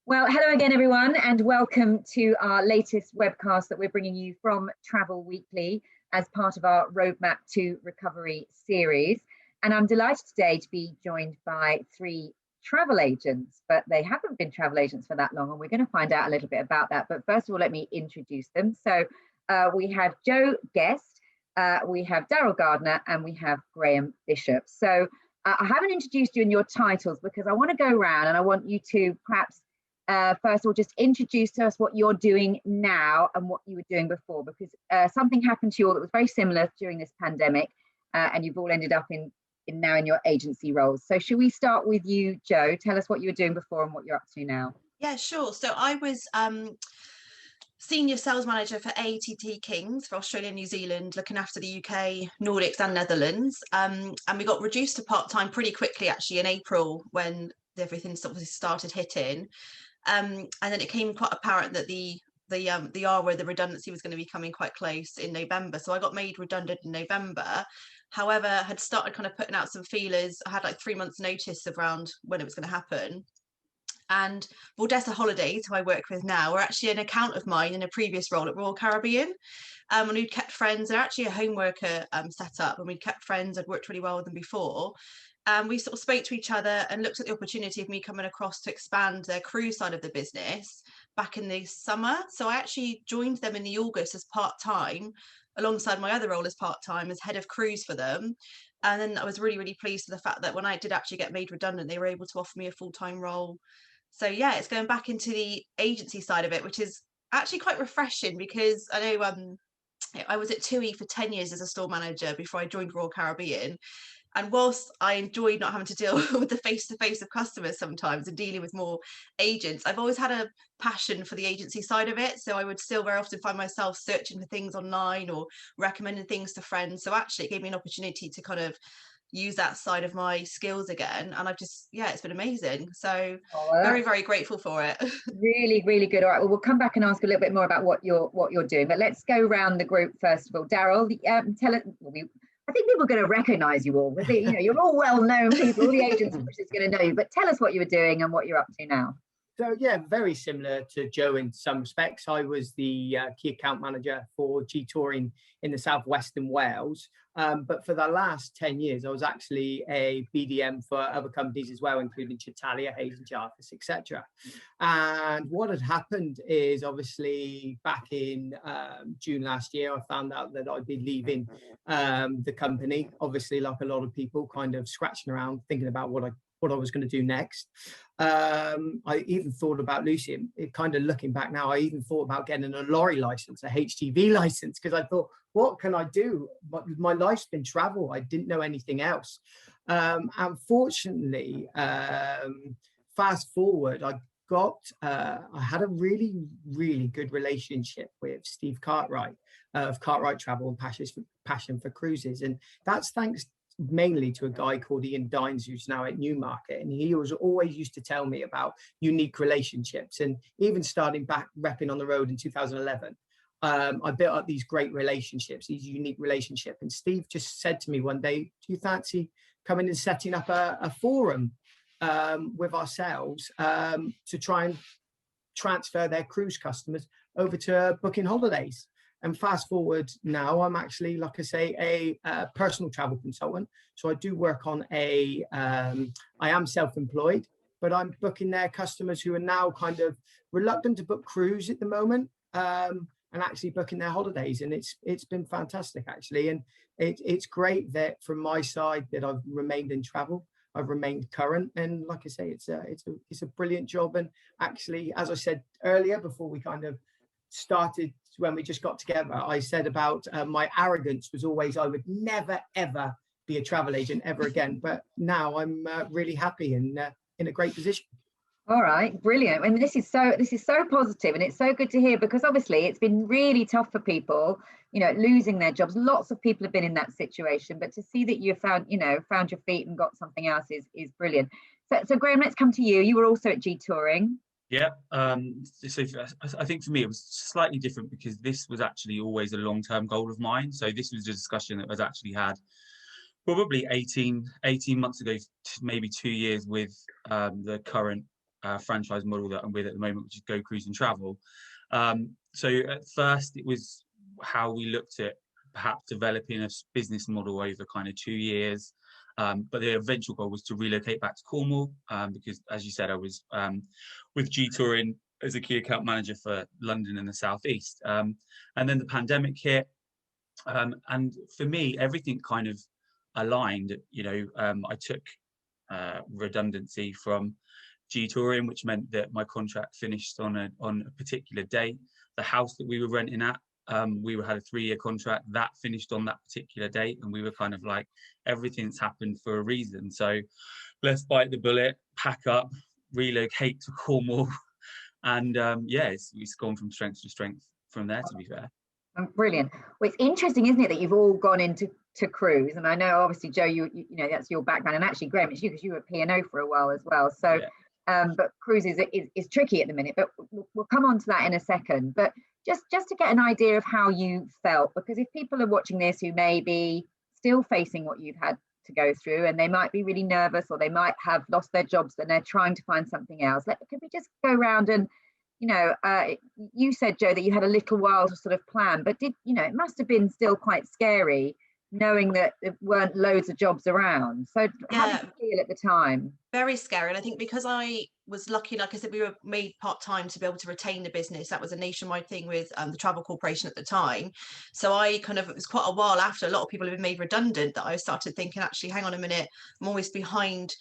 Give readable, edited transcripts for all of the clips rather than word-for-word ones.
Well, hello again, everyone, and welcome to our latest webcast that we're bringing you from Travel Weekly as part of our Roadmap to Recovery series. And I'm delighted today to be joined by three travel agents, but they haven't been travel agents for that long, and we're going to find out a little bit about that. But first of all, let me introduce them. So we have Joe Guest, we have Daryl Gardner, and we have Graham Bishop. So I haven't introduced you in your titles because I want to go around and I want you to perhaps first of all, just introduce to us what you're doing now and what you were doing before, because something happened to you all that was very similar during this pandemic, and you've all ended up now in your agency roles. So should we start with you, Joe? Tell us what you were doing before and what you're up to now. Yeah, sure. So I was senior sales manager for ATT Kings for Australia and New Zealand, looking after the UK, Nordics and Netherlands. And we got reduced to part-time pretty quickly, actually, in April when everything sort of started hitting. And then it became quite apparent that the R word, the redundancy, was going to be coming quite close in November. So I got made redundant in November. However, I had started kind of putting out some feelers. I had like 3 months notice around when it was going to happen. And Vordessa Holidays, who I work with now, were actually an account of mine in a previous role at Royal Caribbean. And we'd kept friends. They're actually a home worker set up, and we'd kept friends. I'd worked really well with them before. We sort of spoke to each other and looked at the opportunity of me coming across to expand their cruise side of the business back in the summer. So I actually joined them in the August as part-time, alongside my other role as part-time as head of cruise for them. And then I was really, really pleased with the fact that when I did actually get made redundant, they were able to offer me a full-time role. So yeah, it's going back into the agency side of it, which is actually quite refreshing, because I know I was at TUI for 10 years as a store manager before I joined Royal Caribbean. And whilst I enjoyed not having to deal with the face-to-face of customers sometimes and dealing with more agents, I've always had a passion for the agency side of it. So I would still very often find myself searching for things online or recommending things to friends. So actually it gave me an opportunity to kind of use that side of my skills again. And I've just, yeah, it's been amazing. So very, very grateful for it. Really, really good. All right, well, we'll come back and ask a little bit more about what you're doing. But let's go around the group first of all. Daryl, tell us. I think people are going to recognise you all. You're all well-known people. All the agents are going to know you. But tell us what you were doing and what you're up to now. So yeah, very similar to Joe in some respects. I was the key account manager for G Touring in the southwestern Wales. But for the last 10 years, I was actually a BDM for other companies as well, including Chitalia, Hayes and Jarvis, etc. And what had happened is, obviously back in June last year, I found out that I'd be leaving the company. Obviously, like a lot of people, kind of scratching around, thinking about what I was going to do next. I even thought about Lucy, kind of looking back now, I even thought about getting a lorry license, a HGV license, because I thought, what can I do? My life's been travel. I didn't know anything else. Unfortunately, fast forward, I had a really, really good relationship with Steve Cartwright of Cartwright Travel and Passion for Cruises. And that's thanks mainly to a guy called Ian Dines, who's now at Newmarket, and he was always used to tell me about unique relationships. And even starting back repping on the road in 2011, I built up these great relationships, these unique relationships. And Steve just said to me one day, do you fancy coming and setting up a forum with ourselves to try and transfer their cruise customers over to booking holidays? And fast forward now, I'm actually, like I say, a personal travel consultant. So I do work on I am self-employed, but I'm booking their customers who are now kind of reluctant to book cruise at the moment, and actually booking their holidays. And it's been fantastic, actually. And it's great that from my side that I've remained in travel. I've remained current, and like I say, it's a brilliant job. And actually, as I said earlier, before we kind of started, when we just got together, I said about my arrogance was always I would never ever be a travel agent ever again. But now I'm really happy and in a great position. All right, brilliant. I mean, this is so positive, and it's so good to hear, because obviously it's been really tough for people, losing their jobs. Lots of people have been in that situation, but to see that you found your feet and got something else is brilliant. So Graham, let's come to you. You were also at G Touring. Yeah, so I think for me it was slightly different, because this was actually always a long-term goal of mine. So this was a discussion that was actually had probably 18 months ago, maybe 2 years, with the current franchise model that I'm with at the moment, which is Go Cruise and Travel. So at first it was how we looked at perhaps developing a business model over kind of 2 years. But the eventual goal was to relocate back to Cornwall, because, as you said, I was with G Touring as a key account manager for London and the Southeast. And then the pandemic hit. And for me, everything kind of aligned. I took redundancy from G Touring, which meant that my contract finished on a particular date. The house that we were renting at, we had a 3-year contract that finished on that particular date, and we were kind of like, everything's happened for a reason, so let's bite the bullet, pack up, relocate to Cornwall, and it's gone from strength to strength from there, to be fair. Brilliant. Well, it's interesting, isn't it, that you've all gone into cruise, and I know obviously Joe, you know that's your background, and actually Graham, it's you, because you were P&O for a while as well. So yeah. But cruise is tricky at the minute, but we'll come on to that in a second. But just to get an idea of how you felt, because if people are watching this who may be still facing what you've had to go through, and they might be really nervous, or they might have lost their jobs and they're trying to find something else, could we just go around and, you said, Joe, that you had a little while to sort of plan, but it must have been still quite scary knowing that there weren't loads of jobs around. So how did you feel at the time? Very scary. And I think because I was lucky, like I said, we were made part-time to be able to retain the business. That was a nationwide thing with the Travel Corporation at the time. So it was quite a while after a lot of people had been made redundant that I started thinking, actually, hang on a minute, I'm always behind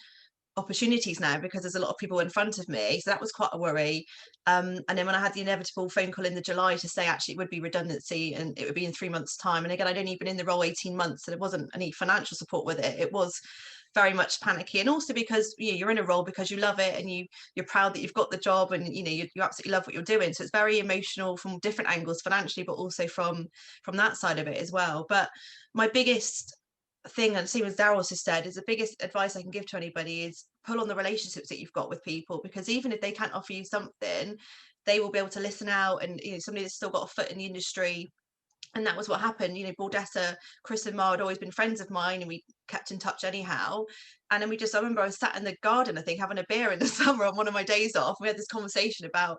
opportunities now because there's a lot of people in front of me. So that was quite a worry. And then when I had the inevitable phone call in the July to say actually it would be redundancy and it would be in 3 months' time, and again, I'd only been in the role 18 months, so there wasn't any financial support with it. It was very much panicky, and also because you're in a role because you love it and you're proud that you've got the job, and you absolutely love what you're doing. So it's very emotional from different angles, financially, but also from that side of it as well. But my biggest thing, and same as Darryl has said, is the biggest advice I can give to anybody is pull on the relationships that you've got with people, because even if they can't offer you something, they will be able to listen out, and somebody that's still got a foot in the industry. And that was what happened. Bordessa, Chris and Ma had always been friends of mine, and we kept in touch anyhow. And then I remember I was sat in the garden, I think, having a beer in the summer on one of my days off. We had this conversation about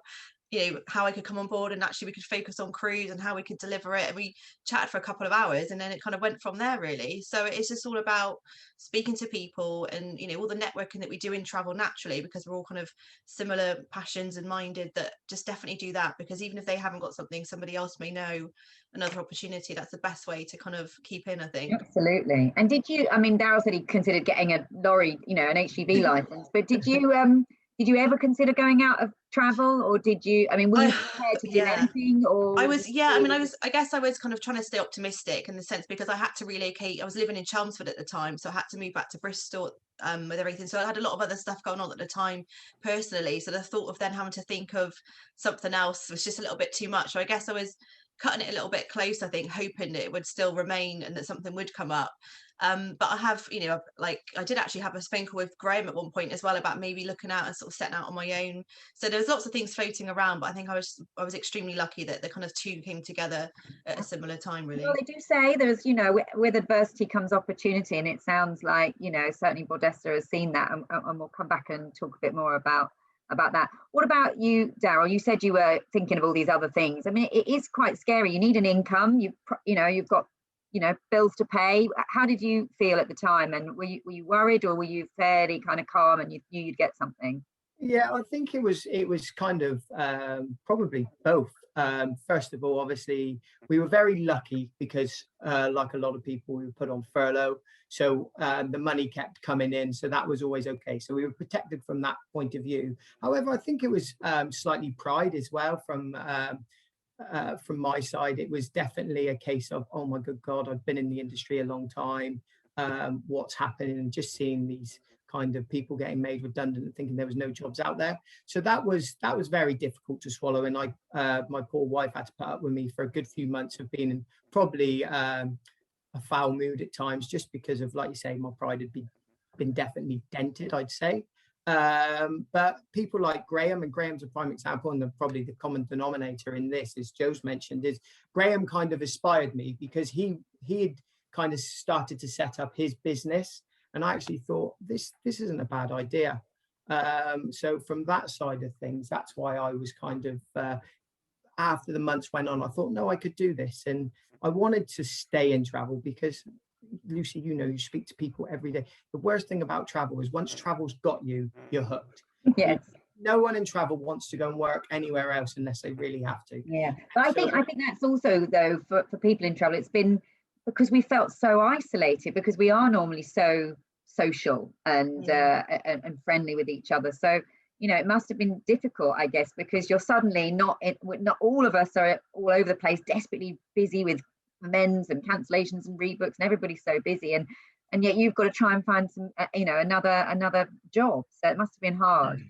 how I could come on board, and actually we could focus on cruise and how we could deliver it. And we chatted for a couple of hours, and then it kind of went from there, really. So it's just all about speaking to people, and all the networking that we do in travel naturally, because we're all kind of similar passions and minded, that just definitely do that, because even if they haven't got something, somebody else may know another opportunity. That's the best way to kind of keep in, I think. Absolutely. And Darryl said he considered getting a lorry, an HGV license, but did you ever consider going out of travel, or were you prepared to do anything? Or I guess I was kind of trying to stay optimistic in the sense, because I had to relocate. I was living in Chelmsford at the time, so I had to move back to Bristol with everything. So I had a lot of other stuff going on at the time personally. So the thought of then having to think of something else was just a little bit too much. So I guess I was cutting it a little bit close, I think, hoping that it would still remain and that something would come up. But I have, I did actually have a phone call with Graham at one point as well about maybe looking out and sort of setting out on my own. So there was lots of things floating around, but I think I was extremely lucky that the kind of two came together at a similar time, really. Well, they do say there's, with adversity comes opportunity, and it sounds like, certainly Bordessa has seen that, and we'll come back and talk a bit more about that. What about you, Darryl? You said you were thinking of all these other things. It is quite scary. You need an income. You've got bills to pay. How did you feel at the time? And were you worried, or were you fairly kind of calm and you knew you'd get something? Yeah, I think it was kind of probably both. First of all, obviously, we were very lucky because, like a lot of people, we were put on furlough. So the money kept coming in. So that was always okay. So we were protected from that point of view. However, I think it was slightly pride as well from my side. It was definitely a case of, oh my good God, I've been in the industry a long time. What's happening? And just seeing these kind of people getting made redundant and thinking there was no jobs out there. So that was very difficult to swallow. And my poor wife had to put up with me for a good few months of being in probably a foul mood at times, just because of, like you say, my pride had been definitely dented, I'd say. But people like Graham, and Graham's a prime example, and probably the common denominator in this, as Joe's mentioned, is Graham kind of inspired me, because he had kind of started to set up his business, and I actually thought this isn't a bad idea. So from that side of things, that's why I was kind of, after the months went on, I thought, no, I could do this. And I wanted to stay in travel because, Lucy, you know, you speak to people every day. The worst thing about travel is once travel's got you, you're hooked. Yes. No one in travel wants to go and work anywhere else unless they really have to. Yeah, but I think that's also, though, for people in travel, it's been because we felt so isolated, because we are normally so social and friendly with each other. So, you know, it must have been difficult, I guess, because you're suddenly not all of us are all over the place, desperately busy with amends and cancellations and rebooks, and everybody's so busy, and yet you've got to try and find some, another job. So it must have been hard.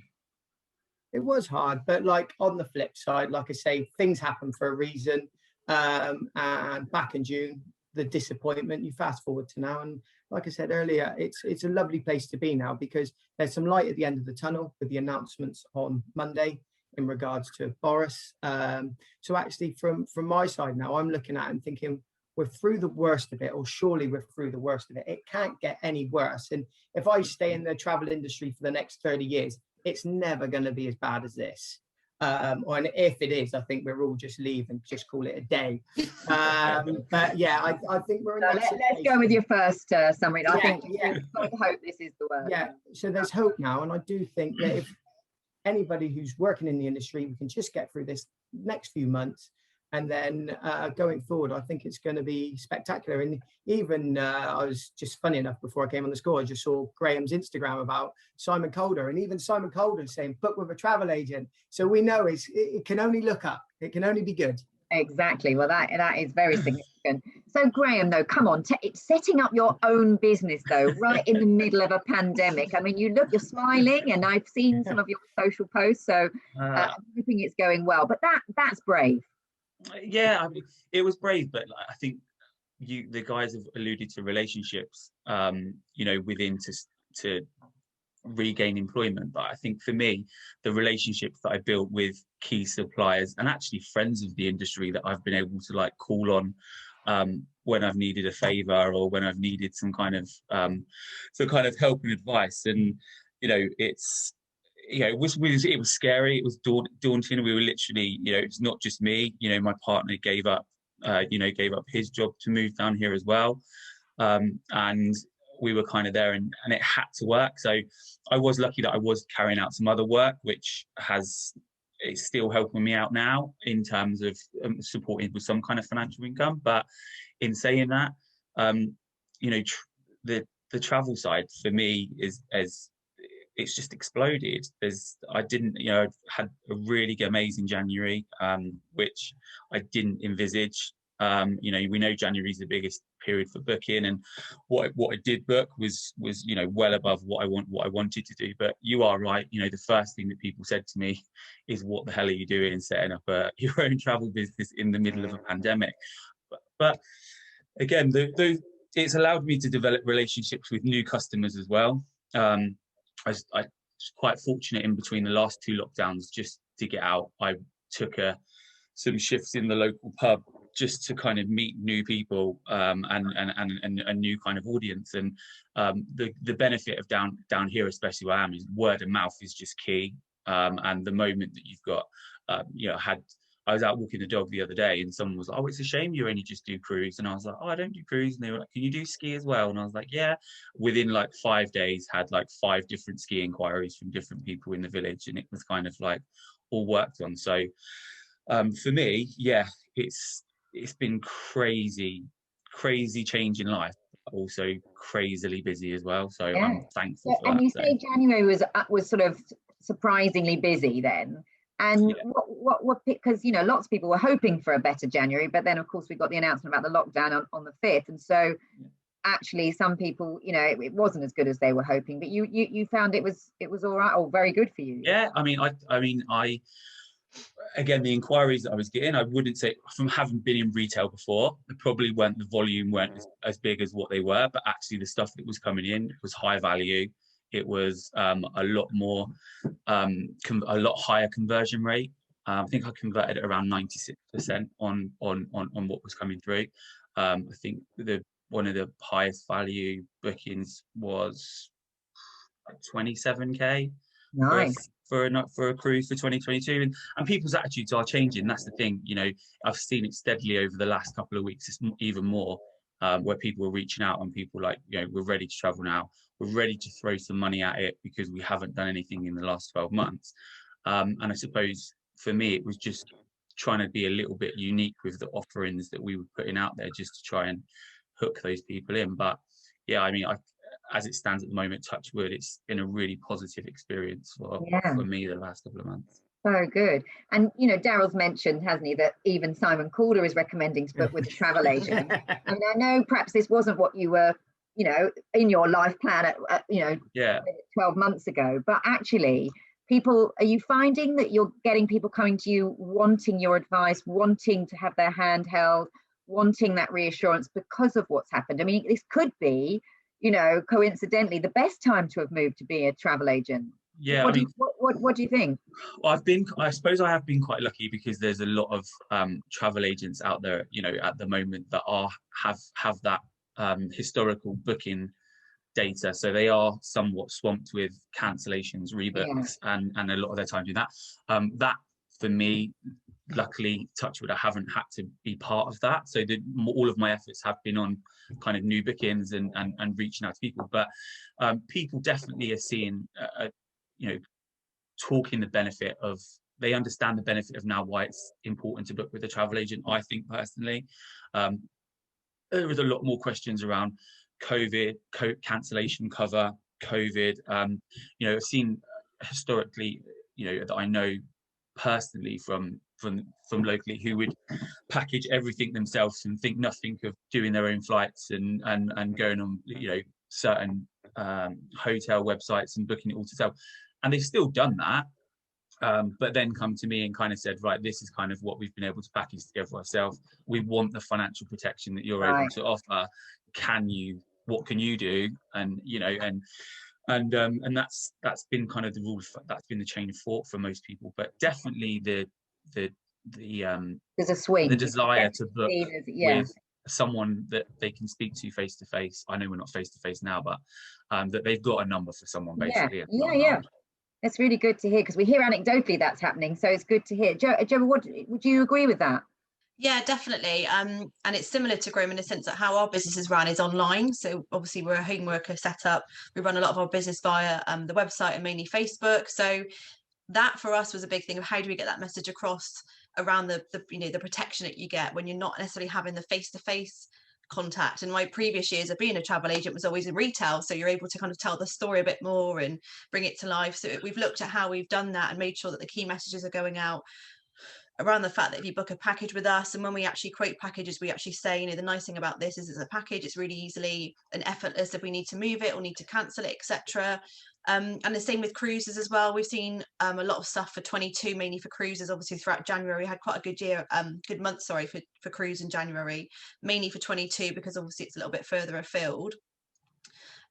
It was hard, but like on the flip side, like I say, things happen for a reason. And back in June, the disappointment, you fast forward to now, and like I said earlier, it's a lovely place to be now because there's some light at the end of the tunnel with the announcements on Monday in regards to Boris. So actually from my side now, I'm looking at it and thinking we're through the worst of it, or surely we're through the worst of it. It can't get any worse. And if I stay in the travel industry for the next 30 years, it's never going to be as bad as this. And if it is, I think we're all just leave and just call it a day. But yeah, I think we're in that situation. Let's go with your first summary. I think we've got to hope this is the worst. Yeah, so there's hope now. And I do think that if anybody who's working in the industry, we can just get through this next few months. And then going forward, I think it's going to be spectacular. And even I was just funny enough, before I came on the score, I just saw Graham's Instagram about Simon Calder. And even Simon Calder saying, book with a travel agent. So we know it can only look up. It can only be good. Exactly. Well, that is very significant. So Graham, though, come on, setting up your own business, though, right in the middle of a pandemic. I mean, you're smiling, and I've seen some of your social posts, so I'm hoping it's going well. But that's brave. Yeah, I mean, it was brave, but I think the guys have alluded to relationships, within to regain employment. But I think for me, the relationships that I built with key suppliers and actually friends of the industry that I've been able to call on when I've needed a favor or when I've needed some kind of help and advice. And it was scary. It was daunting. We were literally, it's not just me. My partner gave up his job to move down here as well, and we were kind of there, and it had to work. So I was lucky that I was carrying out some other work, which it's still helping me out now in terms of supporting with some kind of financial income. But in saying that, the travel side for me is it's just exploded. I had a really amazing January, which I didn't envisage. We know January is the biggest period for booking, and what I did book was well above what I wanted to do. But you are right. The first thing that people said to me is, "What the hell are you doing, setting up your own travel business in the middle of a pandemic?" But again, it's allowed me to develop relationships with new customers as well. I was quite fortunate in between the last two lockdowns just to get out. I took some shifts in the local pub just to kind of meet new people and a new kind of audience. And the benefit of down here, especially where I am, is word of mouth is just key. And the moment that you've got, I was out walking the dog the other day and someone was like, "Oh, it's a shame you only just do cruise." And I was like, "Oh, I don't do cruise." And they were like, "Can you do ski as well?" And I was like, "Yeah." Within 5 days, had 5 different ski inquiries from different people in the village, and it was kind of all worked on. So for me, yeah, it's been crazy change in life, but also crazily busy as well. So yeah. I'm thankful for and that. You say January was sort of surprisingly busy then. And yeah. what because lots of people were hoping for a better January, but then of course we got the announcement about the lockdown on the 5th, and so actually some people it wasn't as good as they were hoping. But you found it was all right, or very good for you. Yeah, I mean I again, the inquiries that I was getting, I wouldn't say, from having been in retail before, they probably weren't as big as what they were, but actually the stuff that was coming in was high value. It was a lot more, a lot higher conversion rate. I think I converted at around 96% on what was coming through. I think one of the highest value bookings was 27k. Nice. for a cruise for 2022, and people's attitudes are changing. That's the thing, you know. I've seen it steadily over the last couple of weeks. It's even more where people are reaching out and people like, you know, we're ready to travel now. We're ready to throw some money at it because we haven't done anything in the last 12 months. And I suppose for me, it was just trying to be a little bit unique with the offerings that we were putting out there, just to try and hook those people in. But yeah, I mean, as it stands at the moment, touch wood, it's been a really positive experience for me the last couple of months. So good. And, you know, Daryl's mentioned, hasn't he, that even Simon Calder is recommending to book with a travel agent. I mean, I know perhaps this wasn't what you were, you know, in your life plan at 12 months ago, but actually are you finding that you're getting people coming to you wanting your advice, wanting to have their hand held, wanting that reassurance because of what's happened? I mean, this could be, you know, coincidentally the best time to have moved to be a travel agent. Yeah, what do you think? I suppose I have been quite lucky because there's a lot of travel agents out there, you know, at the moment that have that historical booking data, so they are somewhat swamped with cancellations, rebooks, and a lot of their time doing that. That for me, luckily, touch wood, I haven't had to be part of that. So all of my efforts have been on kind of new bookings and reaching out to people. But people definitely are seeing, you know, talking the benefit of. They understand the benefit of now why it's important to book with a travel agent. I think personally, there was a lot more questions around COVID, cancellation cover, COVID. You know, I've seen historically, you know, that I know personally from locally, who would package everything themselves and think nothing of doing their own flights and going on, you know, certain hotel websites and booking it all to sell, and they've still done that. But then come to me and kind of said, right, this is kind of what we've been able to package together ourselves. We want the financial protection that you're able to offer. What can you do? And, you know, and that's been kind of the rule. That's been the chain of thought for most people. But definitely there's a swing, the desire to book with someone that they can speak to face to face. I know we're not face to face now, but that they've got a number for someone basically. Yeah. It's really good to hear, because we hear anecdotally that's happening. So it's good to hear. Jo, would you agree with that? Yeah, definitely. And it's similar to Graham in the sense that how our business is run is online. So obviously we're a home worker setup. We run a lot of our business via the website and mainly Facebook. So that for us was a big thing of how do we get that message across around the you know, the protection that you get when you're not necessarily having the face-to-face contact. And my previous years of being a travel agent was always in retail, so you're able to kind of tell the story a bit more and bring it to life. So we've looked at how we've done that and made sure that the key messages are going out around the fact that if you book a package with us, and when we actually quote packages, we actually say, you know, the nice thing about this is it's a package, it's really easily and effortless if we need to move it or need to cancel it, etc. And the same with cruises as well. We've seen a lot of stuff for 22, mainly for cruises. Obviously throughout January we had quite a good month for cruise in January, mainly for 22 because obviously it's a little bit further afield.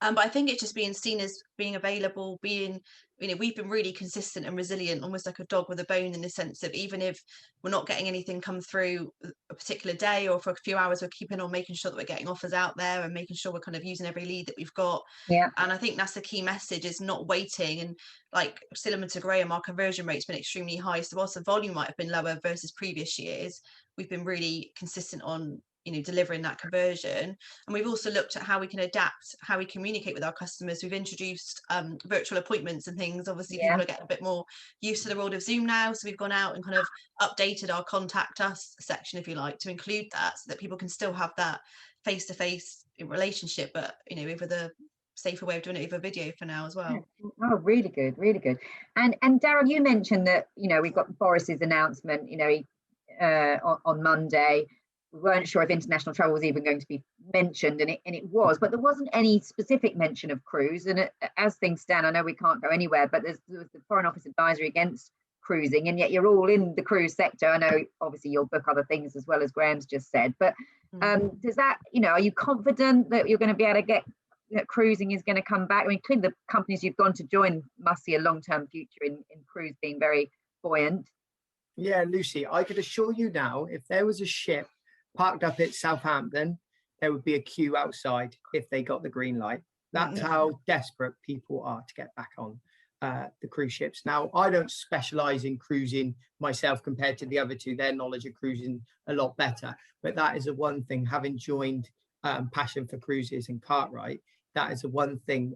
But I think it's just being seen as being available, being, you know, we've been really consistent and resilient, almost like a dog with a bone, in the sense of even if we're not getting anything come through a particular day or for a few hours, we're keeping on making sure that we're getting offers out there and making sure we're kind of using every lead that we've got. Yeah. And I think that's the key message, is not waiting. And like similar to Graham, our conversion rate's been extremely high. So whilst the volume might have been lower versus previous years, we've been really consistent on, you know, delivering that conversion. And we've also looked at how we can adapt how we communicate with our customers. We've introduced virtual appointments and things. Obviously people are getting a bit more used to the world of Zoom now, so we've gone out and kind of updated our contact us section, if you like, to include that, so that people can still have that face-to-face relationship, but, you know, with a safer way of doing it over video for now as well. Oh, really good, really good. And Daryl, you mentioned that, you know, we've got Boris's announcement, you know, on Monday. We weren't sure if international travel was even going to be mentioned, and it was, but there wasn't any specific mention of cruise. And as things stand, I know we can't go anywhere, but there was the Foreign Office advisory against cruising, and yet you're all in the cruise sector. I know obviously you'll book other things as well, as Graham's just said, but does that, you know, are you confident that you're going to be able to get that cruising is going to come back? I mean, clearly the companies you've gone to join must see a long-term future in cruise being very buoyant. Yeah, Lucy, I could assure you now, if there was a ship parked up at Southampton, there would be a queue outside if they got the green light. That's how desperate people are to get back on. the cruise ships. Now, I don't specialize in cruising myself compared to the other two. Their knowledge of cruising a lot better. But that is a one thing, having joined Passion for Cruises and Cartwright, that is a one thing.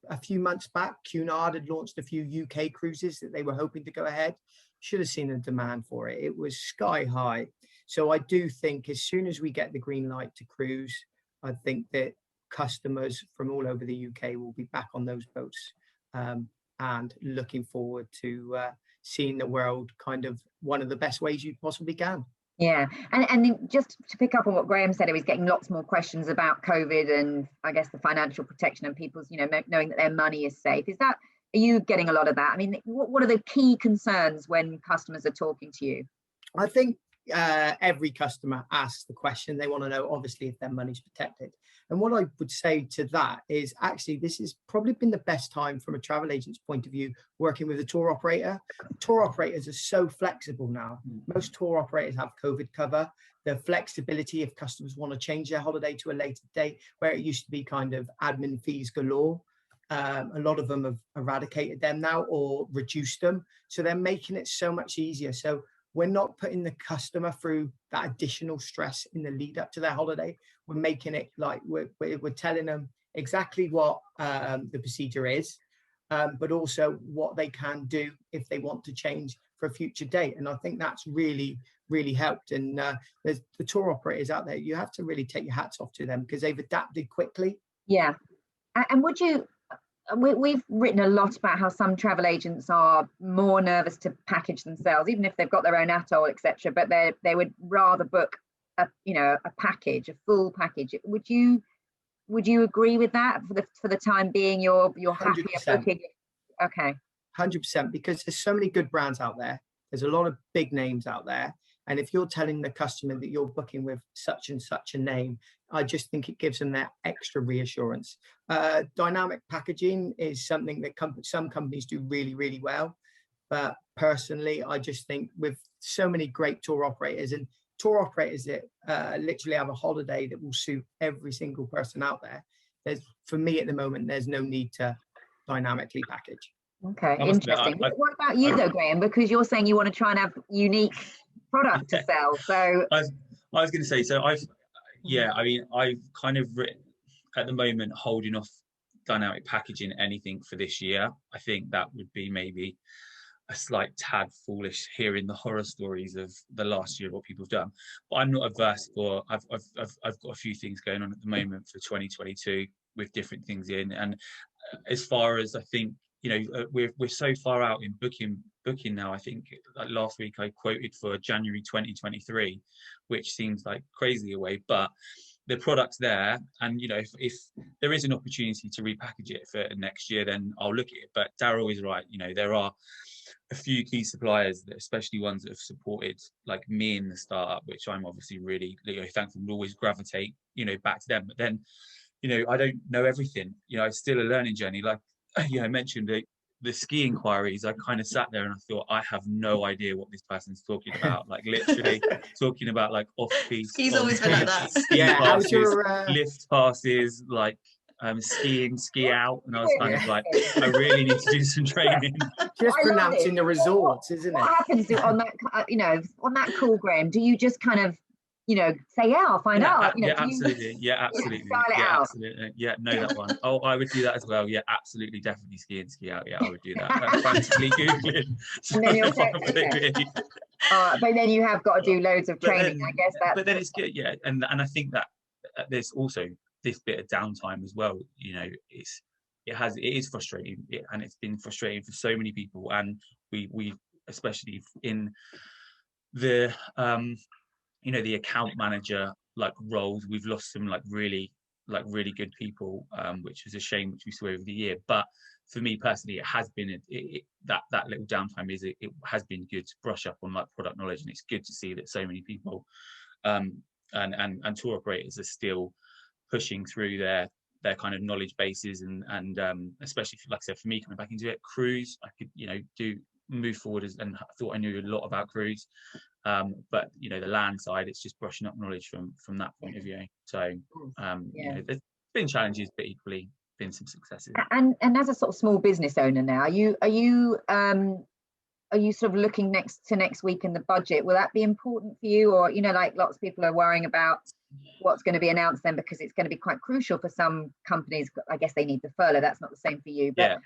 A few months back, Cunard had launched a few UK cruises that they were hoping to go ahead. Should have seen the demand for it. It was sky high. So I do think as soon as we get the green light to cruise, I think that customers from all over the UK will be back on those boats and looking forward to seeing the world kind of one of the best ways you possibly can. Yeah, and just to pick up on what Graham said, he was getting lots more questions about COVID and I guess the financial protection and people's, knowing that their money is safe. Are you getting a lot of that? I mean, what are the key concerns when customers are talking to you? I think every customer asks the question. They want to know, obviously, if their money's protected. And what I would say to that is actually, this has probably been the best time from a travel agent's point of view, working with a tour operator. Tour operators are so flexible now. Most tour operators have COVID cover. The flexibility if customers want to change their holiday to a later date, where it used to be kind of admin fees galore. A lot of them have eradicated them now or reduced them. So they're making it so much easier. So we're not putting the customer through that additional stress in the lead up to their holiday. We're making it like we're telling them exactly what the procedure is, but also what they can do if they want to change for a future date. And I think that's really, really helped. And there's the tour operators out there, you have to really take your hats off to them because they've adapted quickly. Yeah. And we've written a lot about how some travel agents are more nervous to package themselves, even if they've got their own atoll, etc. But they would rather book a package, a full package. Would you agree with that? For the time being, you're happy booking? Okay. 100%, because there's so many good brands out there. There's a lot of big names out there. And if you're telling the customer that you're booking with such and such a name, I just think it gives them that extra reassurance. Dynamic packaging is something that some companies do really, really well. But personally, I just think with so many great tour operators and tour operators that literally have a holiday that will suit every single person out there, for me at the moment, there's no need to dynamically package. Okay, interesting. What about you though, Graham? Because you're saying you want to try and have unique product to sell. So I was going to say, so I've kind of written at the moment holding off dynamic packaging anything for this year. I think that would be maybe a slight tad foolish hearing the horror stories of the last year, what people have done. But I'm not averse for. I've got a few things going on at the moment for 2022 with different things in. And as far as I think, we're so far out in booking now. I think like last week I quoted for January 2023, which seems like crazy away, but the product's there. And if there is an opportunity to repackage it for next year, then I'll look at it. But Darryl is right. There are a few key suppliers, that, especially ones that have supported like me in the startup, which I'm obviously really thankful, will always gravitate back to them. But then I don't know everything. It's still a learning journey. Like I mentioned the ski inquiries, I kind of sat there and I thought, I have no idea what this person's talking about. Like literally talking about like off-piste. Ski's always been like that. Yeah, how's your lift passes, like ski in, ski out, and I was kind of like, I really need to do some training. Just pronouncing the resorts, isn't it? What happens on that, on that call, Graham? Do you just kind of say, yeah, I'll find out. Absolutely. Absolutely. Know that one. Oh, I would do that as well. Yeah, absolutely. Definitely ski in, ski out. Yeah, I would do that. That's frantically Googling. And then you'll but then you have got to do loads of training, I guess. But then it's good, yeah. And I think that there's also this bit of downtime as well. It is frustrating, and it's been frustrating for so many people. And we especially in the the account manager like roles, we've lost some really good people, which is a shame, which we saw over the year. But for me personally, it has been that little downtime it has been good to brush up on like product knowledge, and it's good to see that so many people and tour operators are still pushing through their kind of knowledge bases, and especially like I said, for me coming back into it, cruise, I could move forward and I thought I knew a lot about cruise, but the land side, it's just brushing up knowledge from that point of view. So there's been challenges, but equally been some successes. And as a sort of small business owner now, are you sort of looking next week in the budget? Will that be important for you? Or, like lots of people are worrying about what's going to be announced then, because it's going to be quite crucial for some companies. I guess they need the furlough. That's not the same for you, but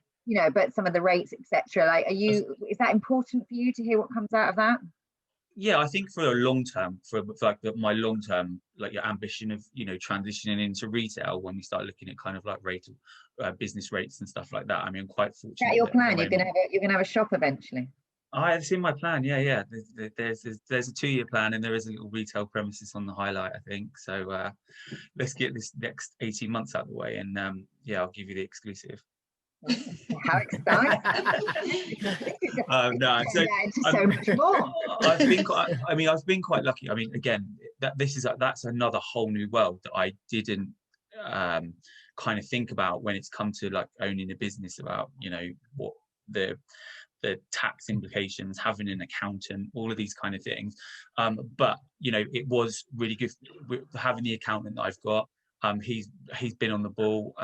but some of the rates, etc. Like, is that important for you to hear what comes out of that? Yeah, I think for a long term, for like my long term, like your ambition of transitioning into retail, when we start looking at kind of like business rates and stuff like that. I mean, I'm quite fortunate. Is that your plan? You're gonna have a shop eventually. It's in my plan. Yeah. There's a 2-year plan, and there is a little retail premises on the highlight, I think. So let's get this next 18 months out of the way, and I'll give you the exclusive. How exciting! No, so much more. I've been quite lucky. I mean, again, that's another whole new world that I didn't kind of think about when it's come to like owning a business, about what the tax implications, having an accountant, all of these kind of things. But it was really good having the accountant that I've got. He's been on the ball.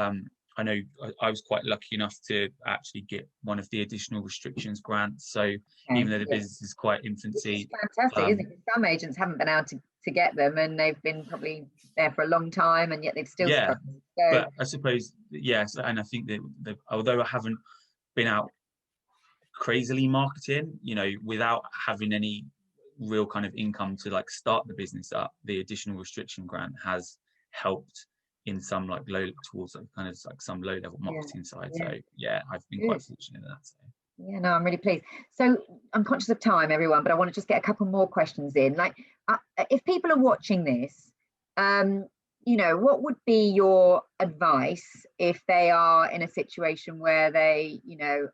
I know I was quite lucky enough to actually get one of the additional restrictions grants. So even though the business is quite infancy, it's fantastic, isn't it? Some agents haven't been able to get them, and they've been probably there for a long time, and yet they've still struggled. So, but I suppose and I think that although I haven't been out crazily marketing, without having any real kind of income to like start the business up, the additional restriction grant has helped in some like towards like kind of like some low level marketing side. So I've been quite fortunate in that. So. Yeah, no, I'm really pleased. So I'm conscious of time, everyone, but I want to just get a couple more questions in. Like, if people are watching this, what would be your advice if they are in a situation where they, haven't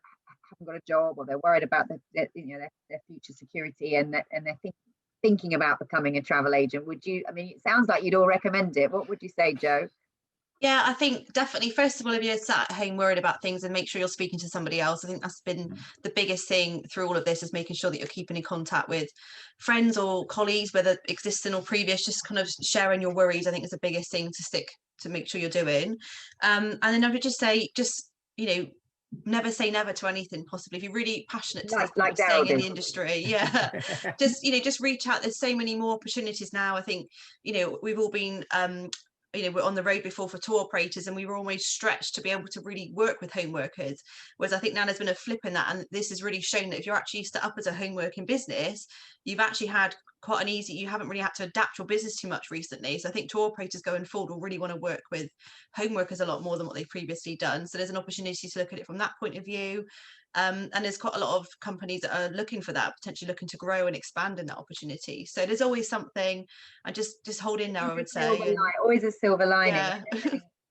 got a job, or they're worried about their future security, and they're thinking about becoming a travel agent? It sounds like you'd all recommend it. What would you say, Jo? Yeah, I think definitely, first of all, if you're sat at home worried about things, and make sure you're speaking to somebody else. I think that's been the biggest thing through all of this, is making sure that you're keeping in contact with friends or colleagues, whether existing or previous, just kind of sharing your worries. I think is the biggest thing to make sure you're doing. And then I would just say, never say never to anything. Possibly, if you're really passionate to like staying in the industry, just reach out. There's so many more opportunities now. I think we've all been we're on the road before for tour operators, and we were always stretched to be able to really work with home workers. Whereas I think now there's been a flip in that, and this has really shown that if you're actually set up as a home working business, you've actually had quite you haven't really had to adapt your business too much recently. So I think tour operators going forward will really want to work with home workers a lot more than what they've previously done. So there's an opportunity to look at it from that point of view. And there's quite a lot of companies that are looking for that, potentially looking to grow and expand in that opportunity. So there's always something, and just hold in there, I would say. Always a silver lining. Yeah.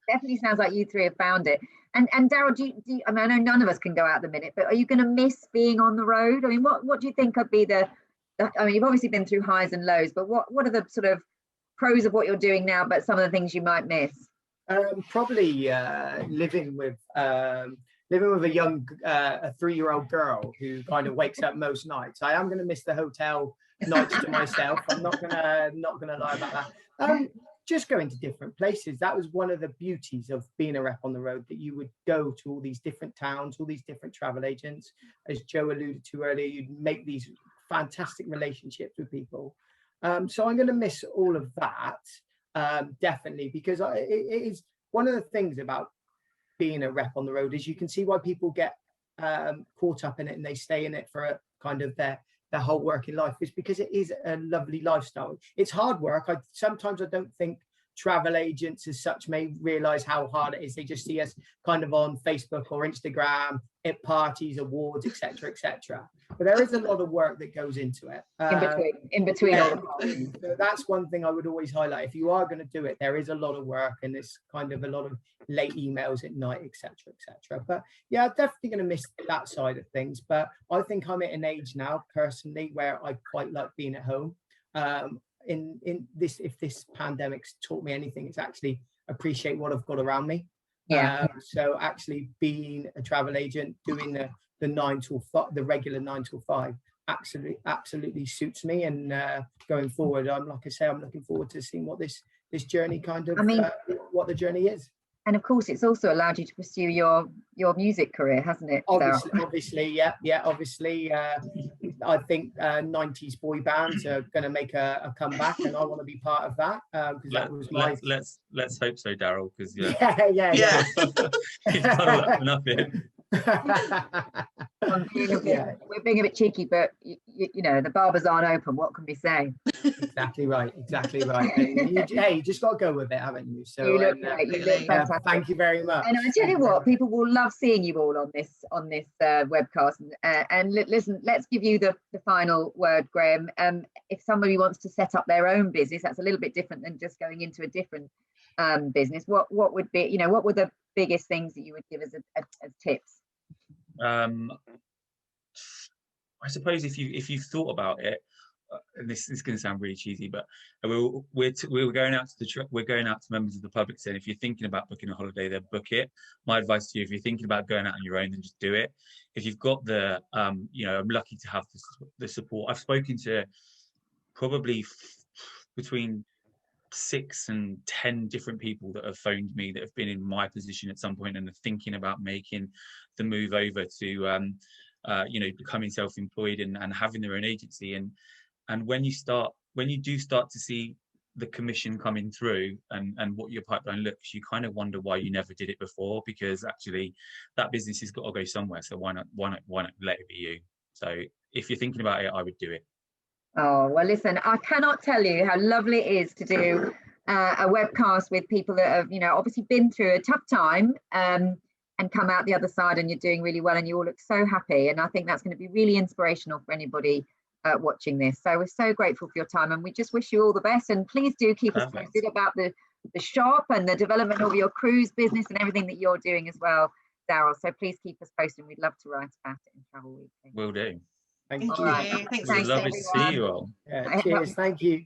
Definitely sounds like you three have found it. And Daryl, do you, I know none of us can go out at the minute, but are you going to miss being on the road? I mean, what do you think could be you've obviously been through highs and lows, but what are the sort of pros of what you're doing now, but some of the things you might miss? Probably living with a young 3-year-old girl who kind of wakes up most nights. I am going to miss the hotel nights to myself. I'm not gonna lie about that. Just going to different places. That was one of the beauties of being a rep on the road, that you would go to all these different towns, all these different travel agents. As Jo alluded to earlier, you'd make these fantastic relationships with people. So I'm going to miss all of that, definitely, because it is one of the things about being a rep on the road is you can see why people get caught up in it and they stay in it for a kind of their whole working life, is because it is a lovely lifestyle. It's hard work. Sometimes I don't think travel agents as such may realize how hard it is. They just see us kind of on Facebook or Instagram at parties, awards, etc. But there is a lot of work that goes into it. In between all the so that's one thing I would always highlight. If you are going to do it, there is a lot of work, and it's kind of a lot of late emails at night, etc. But yeah, definitely going to miss that side of things. But I think I'm at an age now personally where I quite like being at home. In this, if this pandemic's taught me anything, it's actually appreciate what I've got around me. So actually being a travel agent, doing the 9 till 5, the regular 9 till 5, absolutely suits me. And going forward, I'm looking forward to seeing what this journey kind of what the journey is. And of course, it's also allowed you to pursue your music career, hasn't it? Obviously, yeah. Obviously, I think 90s boy bands are going to make a comeback, and I want to be part of that because that was my. Let's hope so, Daryl. Because yeah. You've done enough here. We're being a bit cheeky, but you know, the barbers aren't open. What can we say? Exactly right. You just got to go with it, haven't you? So you look great. You look fantastic. Thank you very much. And I tell you what, people will love seeing you all on this webcast. And listen, let's give you the final word, Graham. If somebody wants to set up their own business, that's a little bit different than just going into a different business. What would be, you know, what were the biggest things that you would give as tips? I suppose if you've thought about it, and this is going to sound really cheesy, but we're going out to members of the public saying, if you're thinking about booking a holiday, then book it. My advice to you, if you're thinking about going out on your own, then just do it. If you've got the you know, I'm lucky to have the support. I've spoken to probably between 6 and 10 different people that have phoned me that have been in my position at some point and are thinking about making the move over to you know, becoming self-employed and having their own agency. And when you do start to see the commission coming through and what your pipeline looks, you kind of wonder why you never did it before, because actually that business has got to go somewhere. So why not let it be you? So if you're thinking about it, I would do it. Oh, well, listen, I cannot tell you how lovely it is to do a webcast with people that have, you know, obviously been through a tough time and come out the other side, and you're doing really well and you all look so happy. And I think that's going to be really inspirational for anybody watching this. So we're so grateful for your time, and we just wish you all the best. And please do keep us posted about the shop and the development of your cruise business and everything that you're doing as well, Daryl. So please keep us posted. We'd love to write about it in Travel Weekly. Will do. Thank you. Thanks, lovely to see you all. Cheers. Thank you.